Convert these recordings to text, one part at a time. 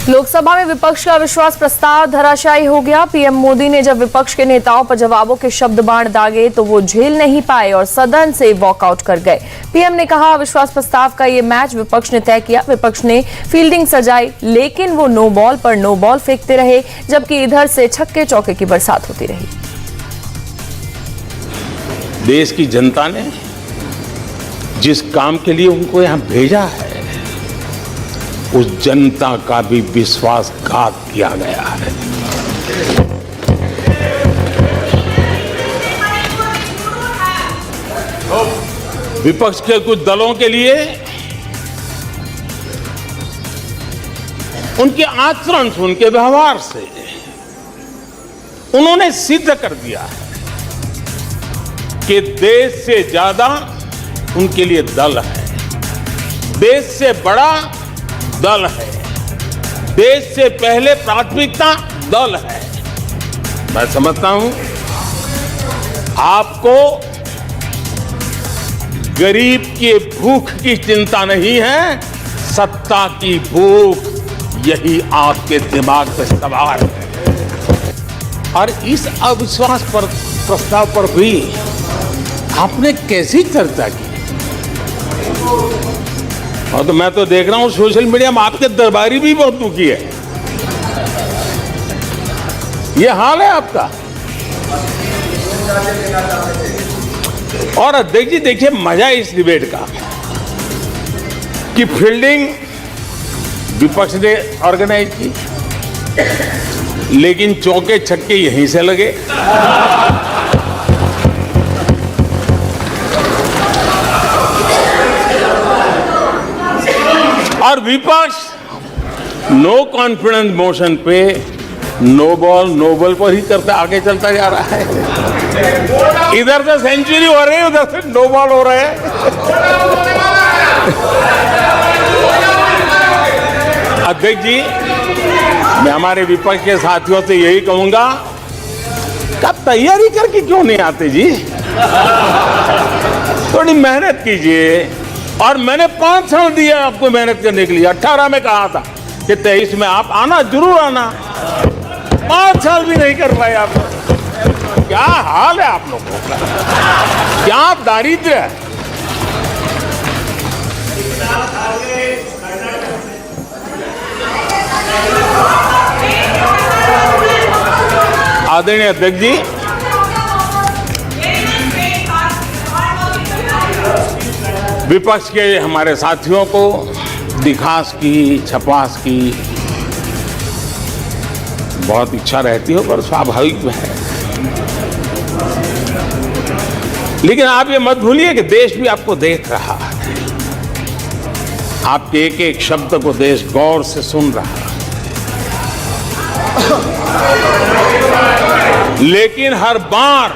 लोकसभा में विपक्ष का अविश्वास प्रस्ताव धराशायी हो गया। पीएम मोदी ने जब विपक्ष के नेताओं पर जवाबों के शब्द बाण दागे तो वो झेल नहीं पाए और सदन से वॉकआउट कर गए। पीएम ने कहा, अविश्वास प्रस्ताव का ये मैच विपक्ष ने तय किया। विपक्ष ने फील्डिंग सजाई, लेकिन वो नो बॉल पर नो बॉल फेंकते रहे, जबकि इधर से छक्के चौके की बरसात होती रही। देश की जनता ने जिस काम के लिए उनको यहां भेजा है, उस जनता का भी विश्वासघात किया गया है। विपक्ष के कुछ दलों के लिए उनके आचरण से, उनके व्यवहार से उन्होंने सिद्ध कर दिया है कि देश से ज्यादा उनके लिए दल है, देश से बड़ा दल है, देश से पहले प्राथमिकता दल है। मैं समझता हूं आपको गरीब की भूख की चिंता नहीं है, सत्ता की भूख, यही आपके दिमाग में सवार है। और इस अविश्वास प्रस्ताव पर भी आपने कैसी चर्चा की? और तो मैं तो देख रहा हूं सोशल मीडिया में आपके दरबारी भी बहुत दुखी है। ये हाल है आपका। और अध्यक्ष जी देखिए, मजा इस डिबेट का कि फील्डिंग विपक्ष ने ऑर्गेनाइज की, लेकिन चौके छक्के यहीं से लगे। और विपक्ष नो कॉन्फिडेंस मोशन पे नो बॉल पर ही करता आगे चलता जा रहा है। इधर से सेंचुरी हो रही है, उधर से नो बॉल हो रहा है। अध्यक्ष जी, मैं हमारे विपक्ष के साथियों से यही कहूंगा कि आप तैयारी करके क्यों नहीं आते जी? थोड़ी मेहनत कीजिए। और मैंने 5 साल दिया आपको मेहनत करने के लिए। 18 में कहा था कि 23 में आप आना, जरूर आना। 5 साल भी नहीं कर पाए आप। क्या हाल है आप लोगों का, क्या दारिद्र्य है। आदरणीय अध्यक्ष जी, विपक्ष के हमारे साथियों को दिखास की, छपास की बहुत इच्छा रहती है, पर स्वाभाविक है। लेकिन आप ये मत भूलिए कि देश भी आपको देख रहा है। आपके एक एक शब्द को देश गौर से सुन रहा है। लेकिन हर बार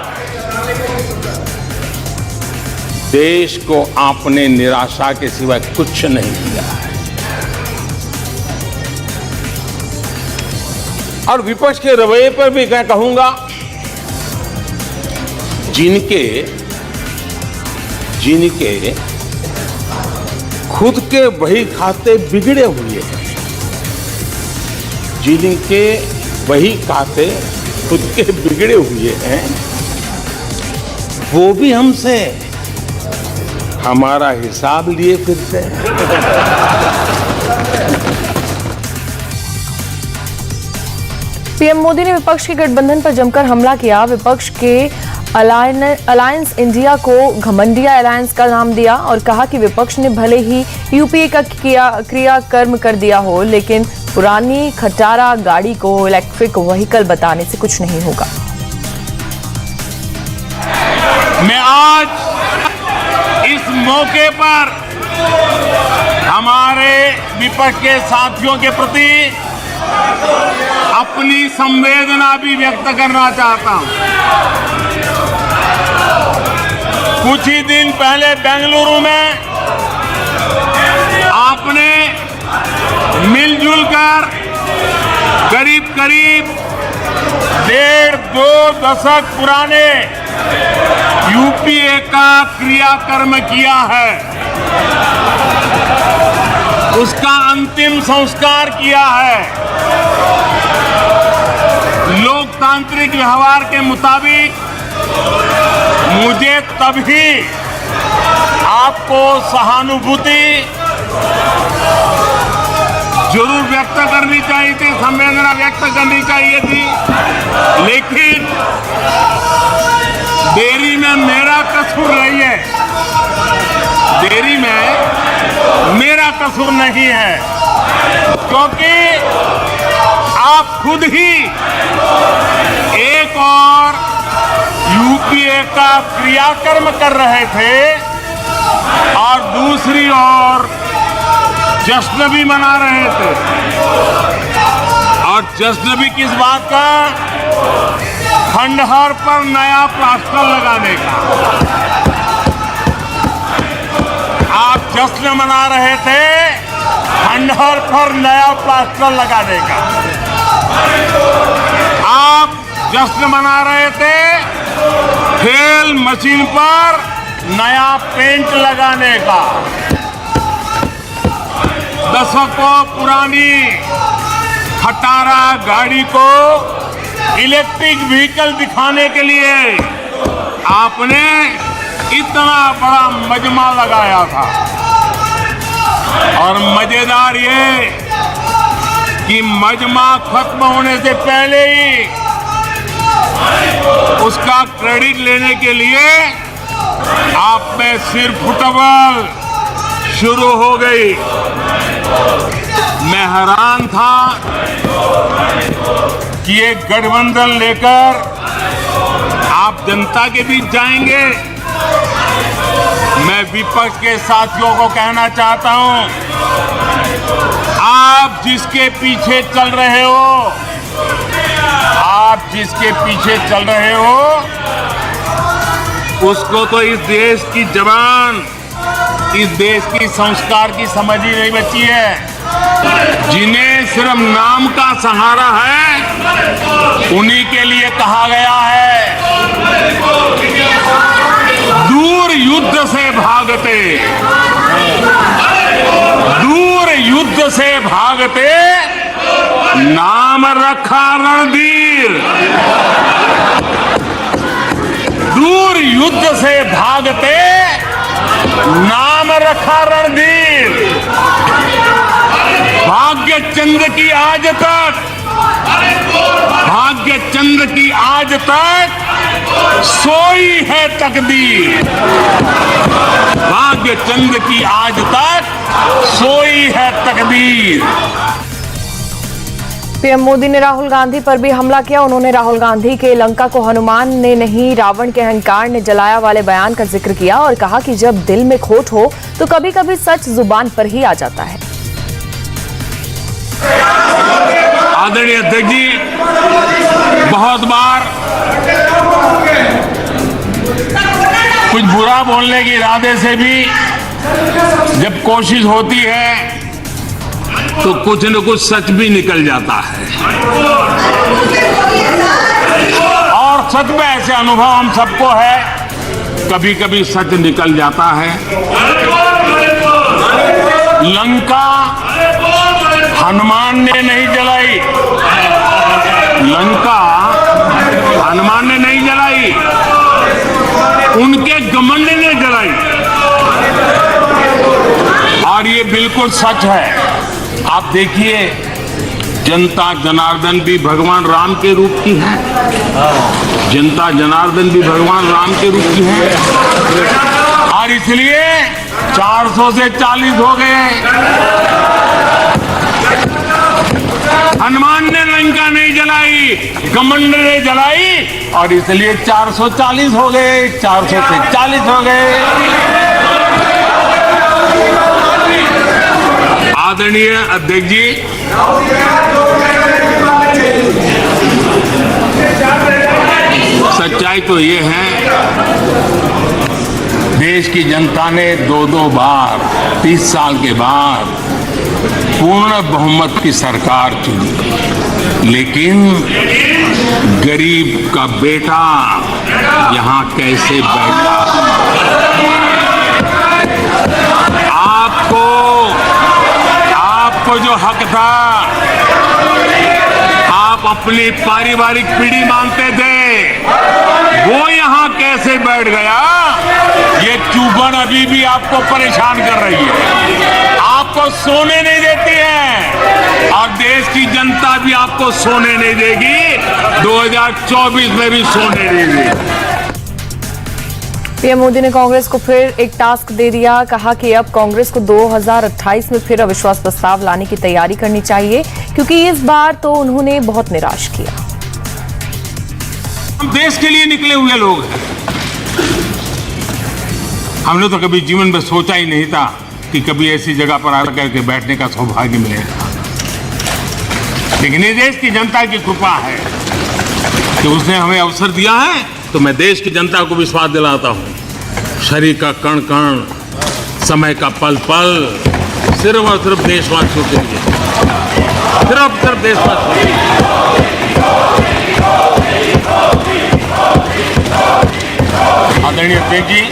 देश को आपने निराशा के सिवाय कुछ नहीं दिया है। और विपक्ष के रवैये पर भी मैं कहूंगा, जिनके खुद के वही खाते बिगड़े हुए हैं, जिनके वही खाते खुद के बिगड़े हुए हैं, वो भी हमसे हमारा हिसाब लिए फिरते हैं। पीएम मोदी ने विपक्ष के गठबंधन पर जमकर हमला किया। विपक्ष के अलायंस इंडिया को घमंडिया अलायंस का नाम दिया और कहा कि विपक्ष ने भले ही यूपीए का क्रियाकर्म कर दिया हो, लेकिन पुरानी खटारा गाड़ी को इलेक्ट्रिक व्हीकल बताने से कुछ नहीं होगा। मैं आज इस मौके पर हमारे विपक्ष के साथियों के प्रति अपनी संवेदना भी व्यक्त करना चाहता हूं। कुछ ही दिन पहले बेंगलुरु में आपने मिलजुल कर करीब 1.5-2 दशक पुराने यूपीए का क्रियाकर्म किया है। उसका अंतिम संस्कार किया है। लोकतांत्रिक व्यवहार के मुताबिक मुझे तभी आपको सहानुभूति जरूर व्यक्त करनी चाहिए थी, संवेदना व्यक्त करनी चाहिए थी, लेकिन देरी में मेरा कसूर नहीं है। देरी में मेरा कसूर नहीं है, क्योंकि आप खुद ही एक और यूपीए का क्रियाकर्म कर रहे थे और दूसरी ओर जश्न भी मना रहे थे। और जश्न भी किस बात का? खंडहर पर नया प्लास्टर लगाने का। आप जश्न मना रहे थे खंडहर पर नया प्लास्टर लगाने का। आप जश्न मना रहे थे खेल मशीन पर नया पेंट लगाने का। दशकों पुरानी खटारा गाड़ी को इलेक्ट्रिक व्हीकल दिखाने के लिए आपने इतना बड़ा मजमा लगाया था। और मजेदार ये कि मजमा खत्म होने से पहले ही उसका क्रेडिट लेने के लिए आप में सिर फुटबॉल शुरू हो गई। मैं हैरान था कि एक गठबंधन लेकर आप जनता के बीच जाएंगे। मैं विपक्ष के साथियों को कहना चाहता हूं, आप जिसके पीछे चल रहे हो, आप जिसके पीछे चल रहे हो, उसको तो इस देश की जबान, इस देश की संस्कार की समझ ही नहीं बची है। जिन्हें सिर्फ नाम का सहारा है, उन्हीं के लिए कहा गया है, दूर युद्ध से भागते, दूर युद्ध से भागते, नाम रखा रणधीर। दूर युद्ध से भागते, नाम रखा रणधीर। भाग्य चंद की आज तक, भाग्य चंद की आज तक सोई है तकदीर। भाग्य चंद की आज तक सोई है तकदीर। पीएम मोदी ने राहुल गांधी पर भी हमला किया। उन्होंने राहुल गांधी के लंका को हनुमान ने नहीं रावण के अहंकार ने जलाया वाले बयान का जिक्र किया और कहा कि जब दिल में खोट हो तो कभी कभी सच जुबान पर ही आ जाता है। आदरणीय अध्यक्ष जी, बहुत बार कुछ बुरा बोलने के इरादे से भी जब कोशिश होती है तो कुछ न कुछ सच भी निकल जाता है। और सच में ऐसे अनुभव हम सबको है, कभी कभी सच निकल जाता है। लंका हनुमान ने नहीं जलाई, लंका हनुमान ने नहीं जलाई, उनके घमंड ने जलाई। और ये बिल्कुल सच है। आप देखिए, जनता जनार्दन भी भगवान राम के रूप की है, जनता जनार्दन भी भगवान राम के रूप की है। और इसलिए 400 से 40 हो गए। हनुमान ने लंका नहीं जलाई, घमंड ने जलाई, और इसलिए 440 हो गए, 400 से 40 हो गए। आदरणीय अध्यक्ष जी, सच्चाई तो ये है, देश की जनता ने 2-2 बार 30 साल के बाद पूर्ण बहुमत की सरकार चुनी, लेकिन गरीब का बेटा यहां कैसे बैठा? आपको जो हक था आप अपनी पारिवारिक पीढ़ी मानते थे वो यहां कैसे बैठ गया, ये चुभन अभी भी आपको परेशान कर रही है, आपको सोने नहीं देती है और देश की जनता भी आपको सोने नहीं देगी, 2024 में भी सोने नहीं देगी। पीएम मोदी ने कांग्रेस को फिर एक टास्क दे दिया, कहा कि अब कांग्रेस को 2028 में फिर अविश्वास प्रस्ताव लाने की तैयारी करनी चाहिए, क्योंकि इस बार तो उन्होंने बहुत निराश किया। हम देश के लिए निकले हुए लोग हैं, हमने तो कभी जीवन में सोचा ही नहीं था कि कभी ऐसी जगह पर आकर के बैठने का सौभाग्य मिलेगा, लेकिन ये देश की जनता की कृपा है कि उसने हमें अवसर दिया है। तो मैं देश की जनता को विश्वास दिलाता हूं, शरीर का कण कण, समय का पल पल सिर्फ और सिर्फ देशवासियों के लिए, सिर्फ देशवासियों के लिए। आदरणीय अध्यक्ष जी,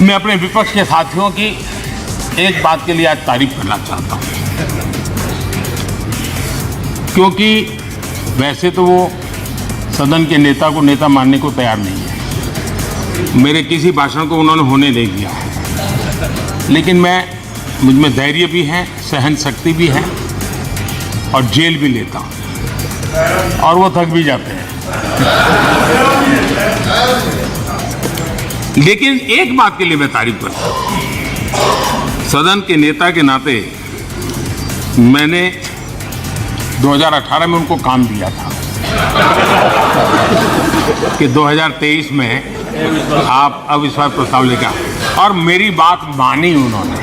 मैं अपने विपक्ष के साथियों की एक बात के लिए आज तारीफ करना चाहता हूं, क्योंकि वैसे तो वो सदन के नेता को नेता मानने को तैयार नहीं है, मेरे किसी भाषण को उन्होंने होने नहीं दिया, लेकिन मुझ में धैर्य भी है, सहन शक्ति भी है और जेल भी लेता हूं और वो थक भी जाते हैं। लेकिन एक बात के लिए मैं तारीफ करता हूं, सदन के नेता के नाते मैंने 2018 में उनको काम दिया था कि 2023 में आप अविश्वास प्रस्ताव लेकर, और मेरी बात मानी उन्होंने।